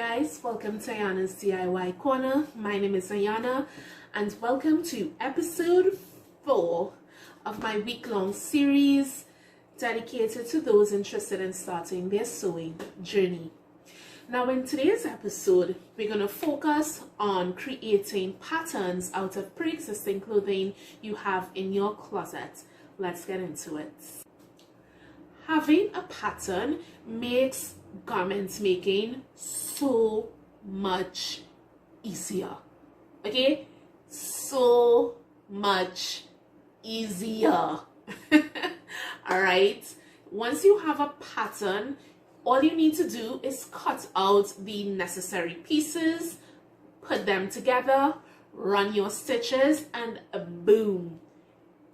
guys, welcome to Ayana's DIY Corner. My name is Ayana and welcome to episode 4 of my week-long series dedicated to those interested in starting their sewing journey. Now in today's episode, we're going to focus on creating patterns out of pre-existing clothing you have in your closet. Let's get into it. Having a pattern makes garment making so much easier. Okay, so much easier. All right, once you have a pattern, all you need to do is cut out the necessary pieces, put them together, run your stitches, and boom,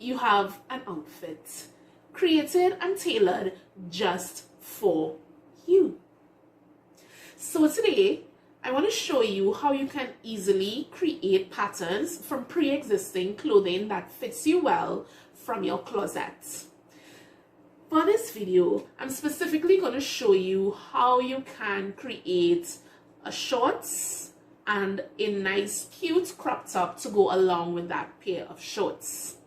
you have an outfit created and tailored just for you. So today I want to show you how you can easily create patterns from pre-existing clothing that fits you well from your closet. For this video, I'm specifically going to show you how you can create a shorts and a nice cute crop top to go along with that pair of shorts.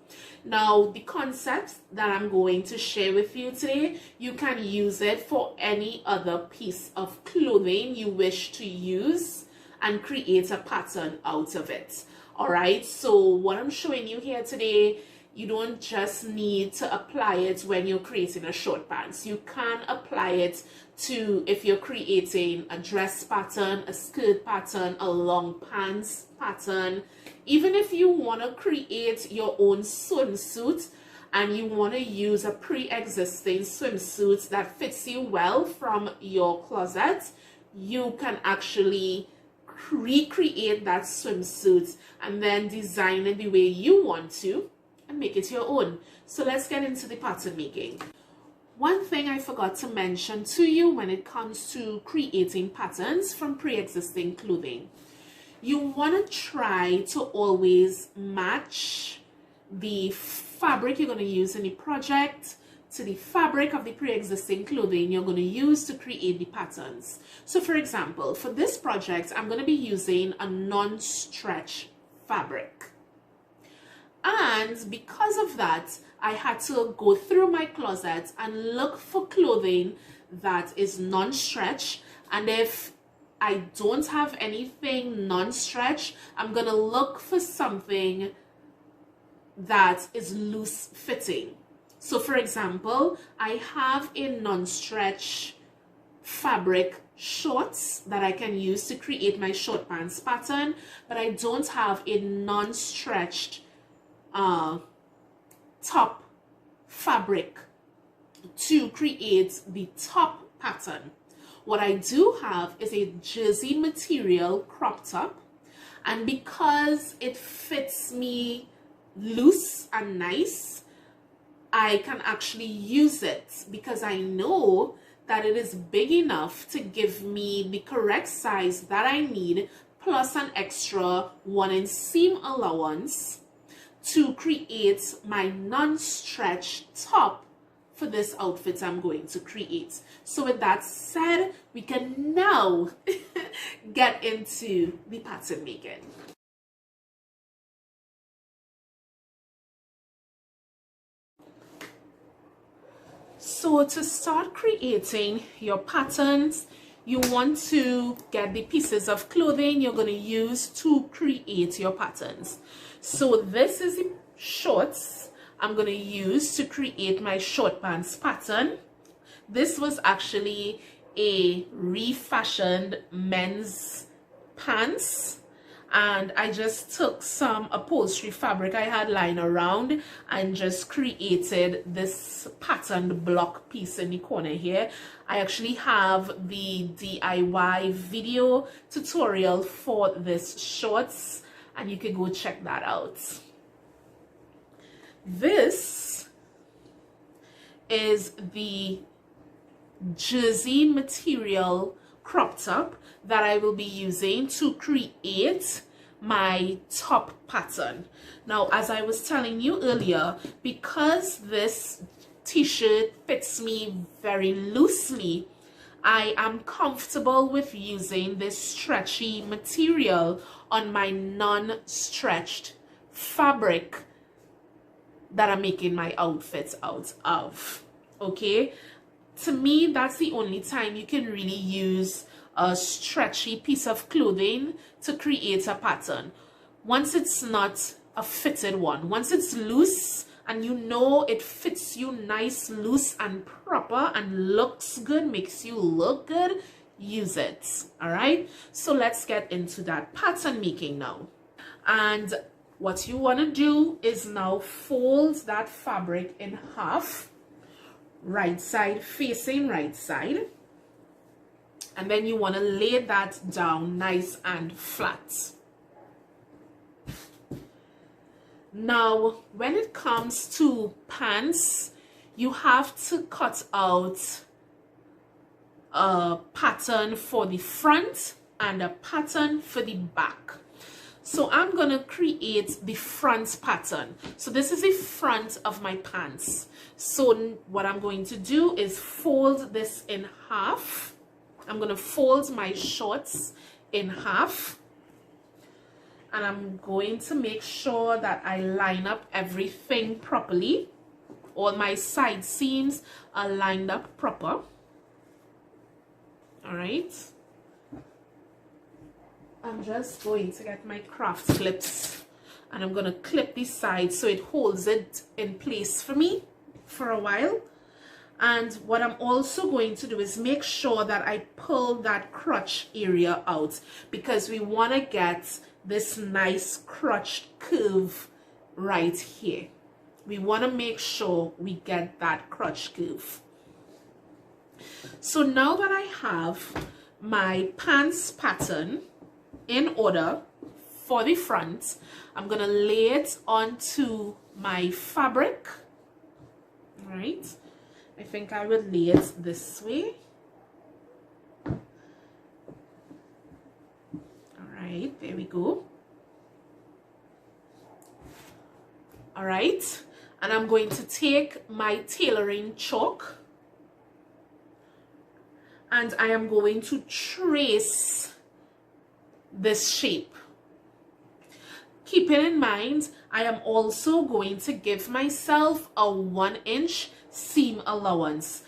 Now, the concept that I'm going to share with you today, you can use it for any other piece of clothing you wish to use and create a pattern out of it. All right, so what I'm showing you here today, you don't just need to apply it when you're creating a short pants. You can apply it to if you're creating a dress pattern, a skirt pattern, a long pants pattern. Even if you want to create your own swimsuit and you want to use a pre-existing swimsuit that fits you well from your closet, you can actually recreate that swimsuit and then design it the way you want to and make it your own. So let's get into the pattern making. One thing I forgot to mention to you when it comes to creating patterns from pre-existing clothing, you want to try to always match the fabric you're going to use in the project to the fabric of the pre-existing clothing you're going to use to create the patterns. So for example, for this project, I'm going to be using a non-stretch fabric. And because of that, I had to go through my closet and look for clothing that is non-stretch. And if I don't have anything non-stretch, I'm gonna look for something that is loose fitting. So for example, I have a non-stretch fabric shorts that I can use to create my short pants pattern, but I don't have a non-stretched top fabric to create the top pattern. What I do have is a jersey material crop top, and because it fits me loose and nice, I can actually use it because I know that it is big enough to give me the correct size that I need, plus an extra 1-inch seam allowance to create my non-stretch top for this outfit I'm going to create. So with that said, we can now get into the pattern making. So to start creating your patterns, you want to get the pieces of clothing you're going to use to create your patterns. So this is the shorts I'm going to use to create my short pants pattern. This was actually a refashioned men's pants, and I just took some upholstery fabric I had lying around and just created this patterned block piece in the corner here. I actually have the DIY video tutorial for this shorts, and you can go check that out. This is the jersey material crop top that I will be using to create my top pattern. Now, as I was telling you earlier, because this t-shirt fits me very loosely, I am comfortable with using this stretchy material on my non-stretched fabric that I'm making my outfits out of. Okay, to me, that's the only time you can really use a stretchy piece of clothing to create a pattern. Once it's not a fitted one, once it's loose and you know it fits you nice, loose and proper and looks good, makes you look good, use it. All right, so let's get into that pattern making now. And what you want to do is now fold that fabric in half, right side facing right side, and then you want to lay that down nice and flat. Now when it comes to pants, you have to cut out a pattern for the front and a pattern for the back. So I'm going to create the front pattern. So this is the front of my pants. So what I'm going to do is fold this in half. I'm going to fold my shorts in half. And I'm going to make sure that I line up everything properly. All my side seams are lined up proper. All right. I'm just going to get my craft clips and I'm going to clip the side so it holds it in place for me for a while. And what I'm also going to do is make sure that I pull that crotch area out, because we want to get this nice crotch curve right here. We want to make sure we get that crotch curve. So now that I have my pants pattern in order for the front, I'm gonna lay it onto my fabric. All right, I think I would lay it this way. All right, there we go. All right, and I'm going to take my tailoring chalk and I am going to trace this shape. Keeping in mind, I am also going to give myself a 1-inch seam allowance.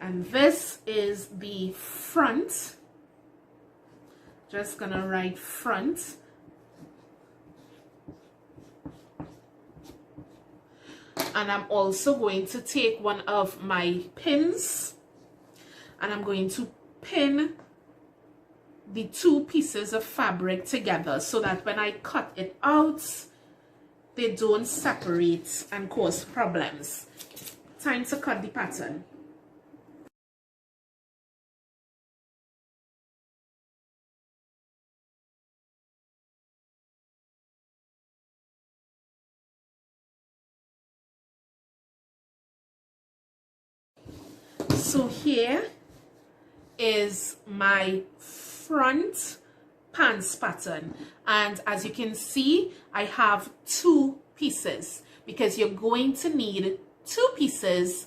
And this is the front. Just gonna write front. And I'm also going to take one of my pins and I'm going to pin the two pieces of fabric together so that when I cut it out, they don't separate and cause problems. Time to cut the pattern. So here is my front pants pattern, and as you can see, I have two pieces because you're going to need two pieces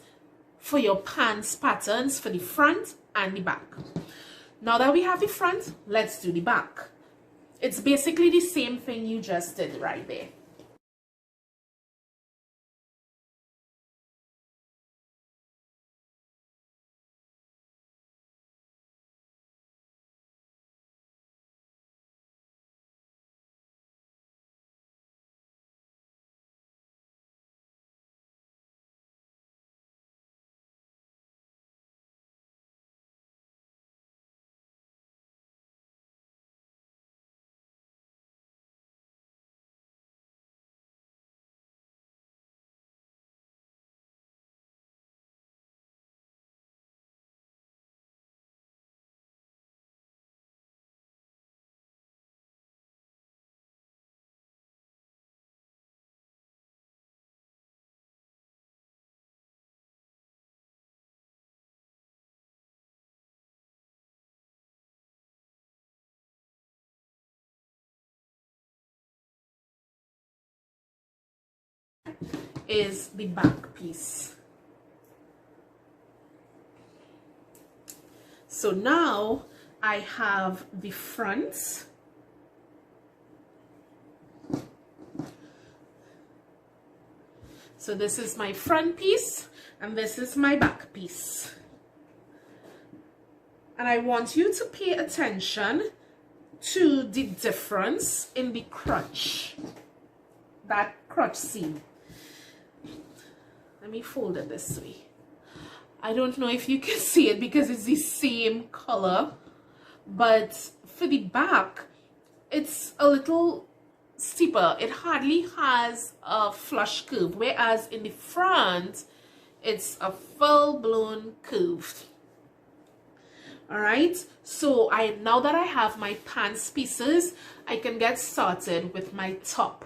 for your pants patterns for the front and the back. Now that we have the front, let's do the back. It's basically the same thing you just did right there. is the back piece. So now I have the front. So this is my front piece and this is my back piece. And I want you to pay attention to the difference in the crotch, that crotch seam. Let me fold it this way. I don't know if you can see it because it's the same color, but for the back, it's a little steeper. It hardly has a flush curve, whereas in the front, it's a full-blown curve. All right, so now that I have my pants pieces, I can get started with my top.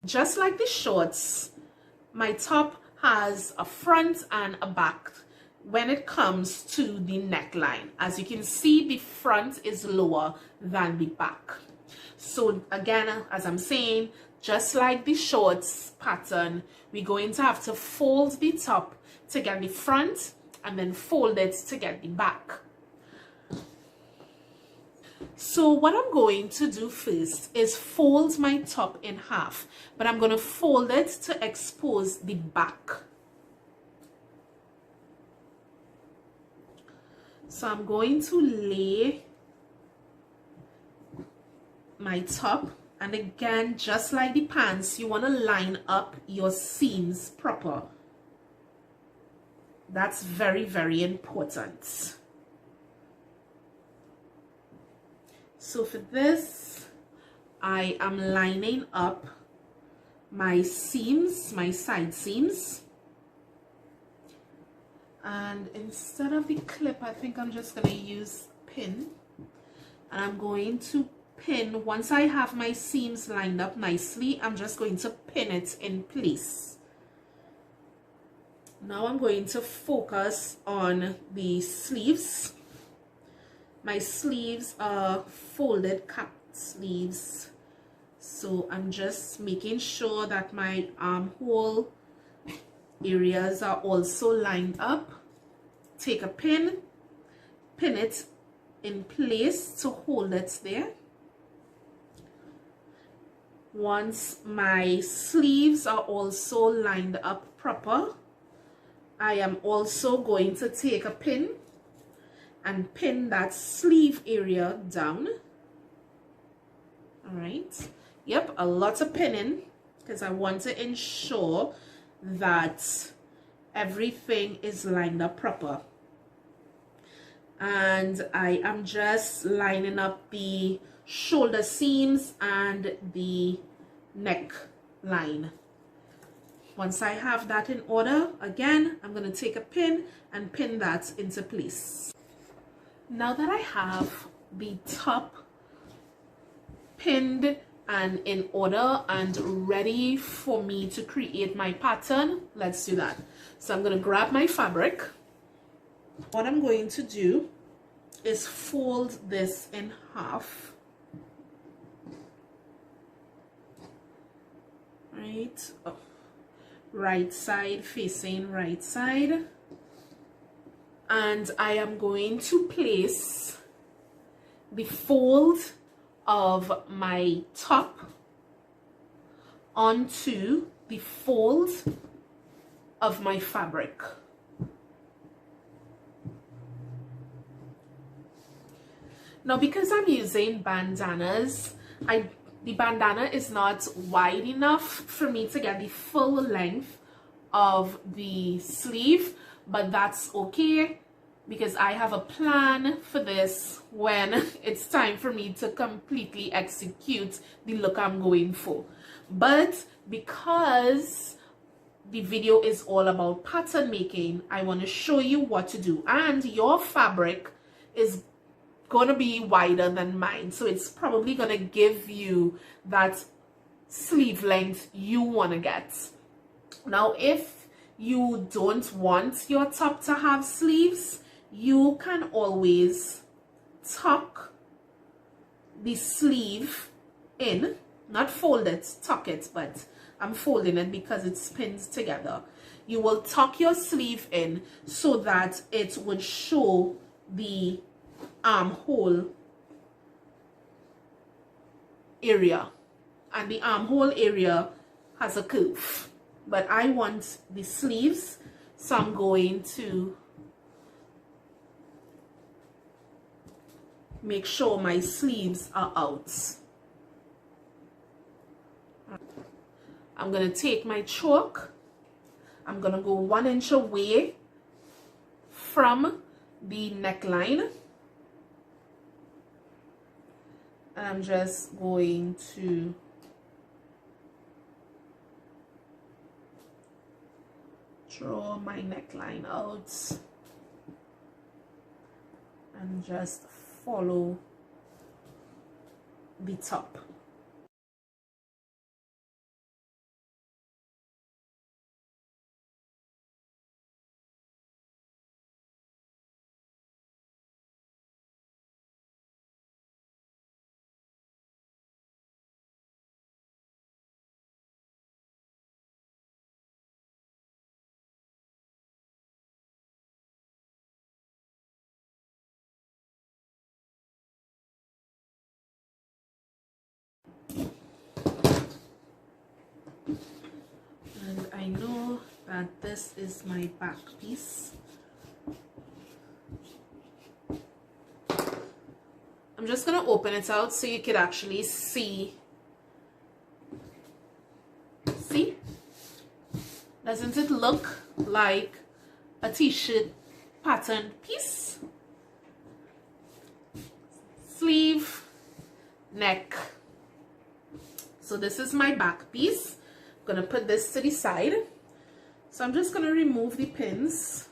Just like the shorts, my top has a front and a back when it comes to the neckline. As you can see, the front is lower than the back. So again, as I'm saying, just like the shorts pattern, we're going to have to fold the top to get the front and then fold it to get the back. So what I'm going to do first is fold my top in half, but I'm going to fold it to expose the back. So I'm going to lay my top, and again, just like the pants, you want to line up your seams proper. That's very, very important. So for this, I am lining up my seams, my side seams. And instead of the clip, I think I'm just going to use pin. And I'm going to pin, once I have my seams lined up nicely, I'm just going to pin it in place. Now I'm going to focus on the sleeves. My sleeves are folded cap sleeves, so I'm just making sure that my armhole areas are also lined up. Take a pin, pin it in place to hold it there. Once my sleeves are also lined up proper, I am also going to take a pin and pin that sleeve area down. All right. Yep, a lot of pinning because I want to ensure that everything is lined up proper. And I am just lining up the shoulder seams and the neck line. Once I have that in order, again, I'm going to take a pin and pin that into place. Now that I have the top pinned and in order and ready for me to create my pattern, let's do that. So I'm going to grab my fabric. What I'm going to do is fold this in half. Right, oh. Right side facing right side. And I am going to place the fold of my top onto the fold of my fabric. Now, because I'm using bandanas, the bandana is not wide enough for me to get the full length of the sleeve, but that's okay because I have a plan for this when it's time for me to completely execute the look I'm going for. But because the video is all about pattern making, I want to show you what to do, and your fabric is gonna be wider than mine, so it's probably gonna give you that sleeve length you want to get. Now, if you don't want your top to have sleeves, you can always tuck the sleeve in, not fold it, tuck it, but I'm folding it because it's pinned together. You will tuck your sleeve in so that it would show the armhole area, and the armhole area has a curve, but I want the sleeves, so I'm going to make sure my sleeves are out. I'm going to take my chalk. I'm going to go 1 inch away from the neckline. And I'm just going to draw my neckline out and just follow the top. And I know that this is my back piece. I'm just going to open it out so you could actually see. See? Doesn't it look like a t-shirt pattern piece? Sleeve, neck. So this is my back piece. I'm going to put this to the side. So I'm just going to remove the pins.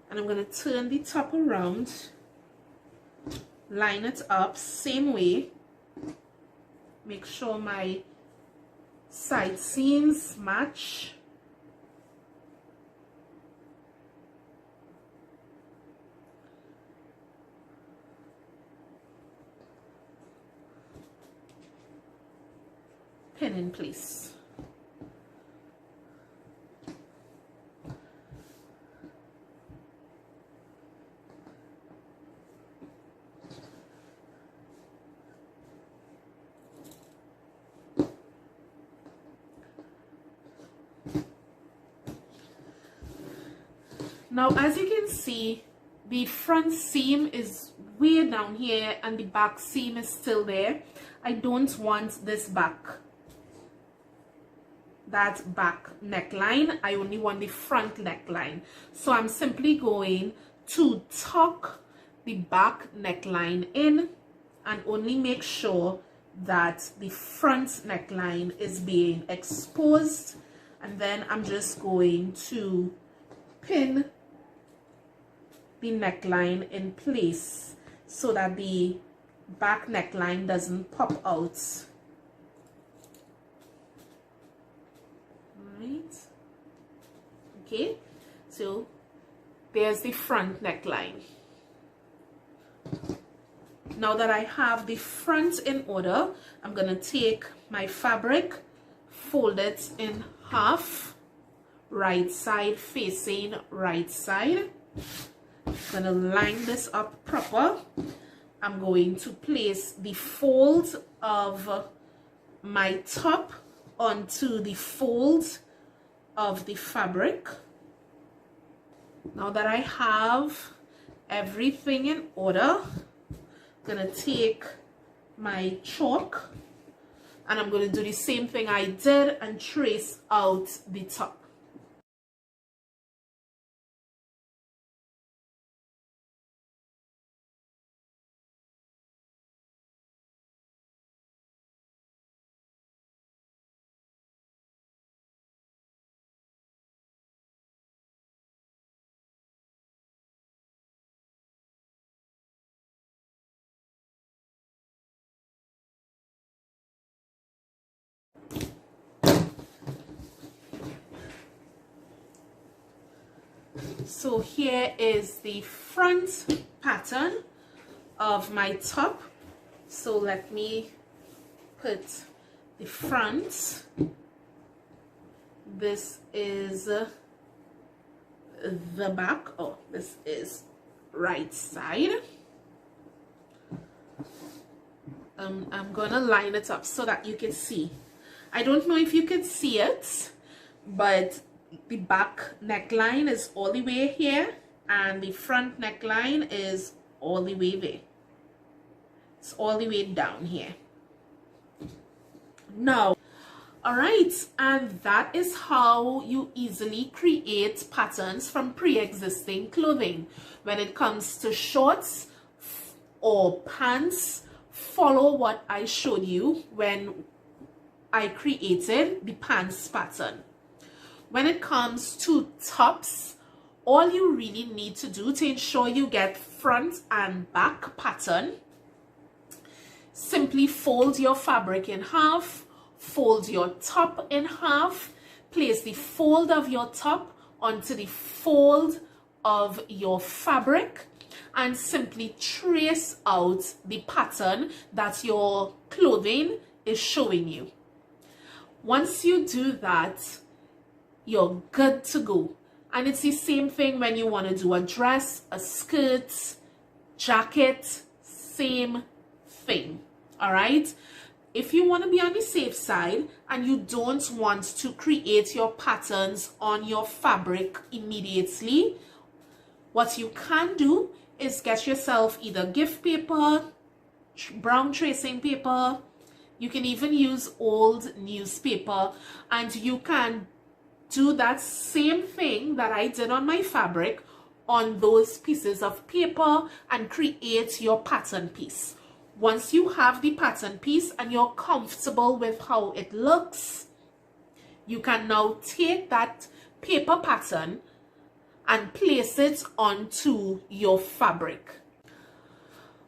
And I'm going to turn the top around, line it up same way, make sure my side seams match. Pin in place. Now, as you can see, the front seam is way down here and the back seam is still there. I don't want this back neckline. I only want the front neckline. So I'm simply going to tuck the back neckline in and only make sure that the front neckline is being exposed. And then I'm just going to pin the neckline in place so that the back neckline doesn't pop out. Right. Okay, so there's the front neckline. Now that I have the front in order, I'm going to take my fabric, fold it in half, right side facing right side. I'm going to line this up proper. I'm going to place the fold of my top onto the fold of the fabric. Now that I have everything in order, I'm going to take my chalk and I'm going to do the same thing I did and trace out the top. So here is the front pattern of my top. So let me put the front. This is the back. Oh, this is right side. I'm gonna line it up so that you can see. I don't know if you can see it, but the back neckline is all the way here and the front neckline is all the way there. It's all the way down here. Now, alright, and that is how you easily create patterns from pre-existing clothing. When it comes to shorts or pants, follow what I showed you when I created the pants pattern. When it comes to tops, all you really need to do to ensure you get front and back pattern, simply fold your fabric in half, fold your top in half, place the fold of your top onto the fold of your fabric, and simply trace out the pattern that your clothing is showing you. Once you do that, you're good to go. And it's the same thing when you want to do a dress, a skirt, jacket, same thing. All right? If you want to be on the safe side and you don't want to create your patterns on your fabric immediately, what you can do is get yourself either gift paper, brown tracing paper. You can even use old newspaper, and you can do that same thing that I did on my fabric on those pieces of paper and create your pattern piece. Once you have the pattern piece and you're comfortable with how it looks, you can now take that paper pattern and place it onto your fabric.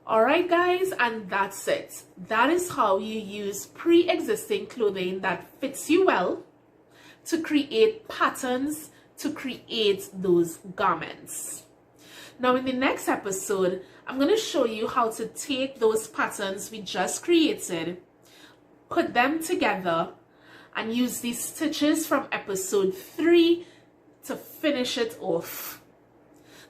Alright guys, and that's it. That is how you use pre-existing clothing that fits you well to create patterns to create those garments. Now in the next episode, I'm going to show you how to take those patterns we just created, put them together, and use these stitches from episode 3 to finish it off.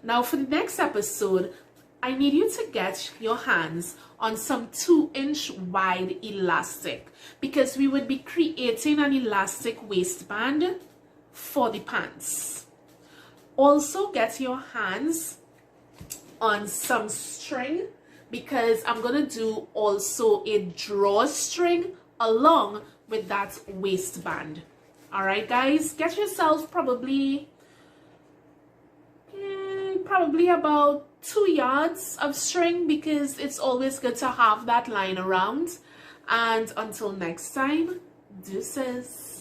Now for the next episode, I need you to get your hands on some 2-inch wide elastic, because we would be creating an elastic waistband for the pants. Also get your hands on some string, because I'm gonna do also a drawstring along with that waistband. All right guys, get yourself probably about 2 yards of string, because it's always good to have that line around. And until next time, deuces.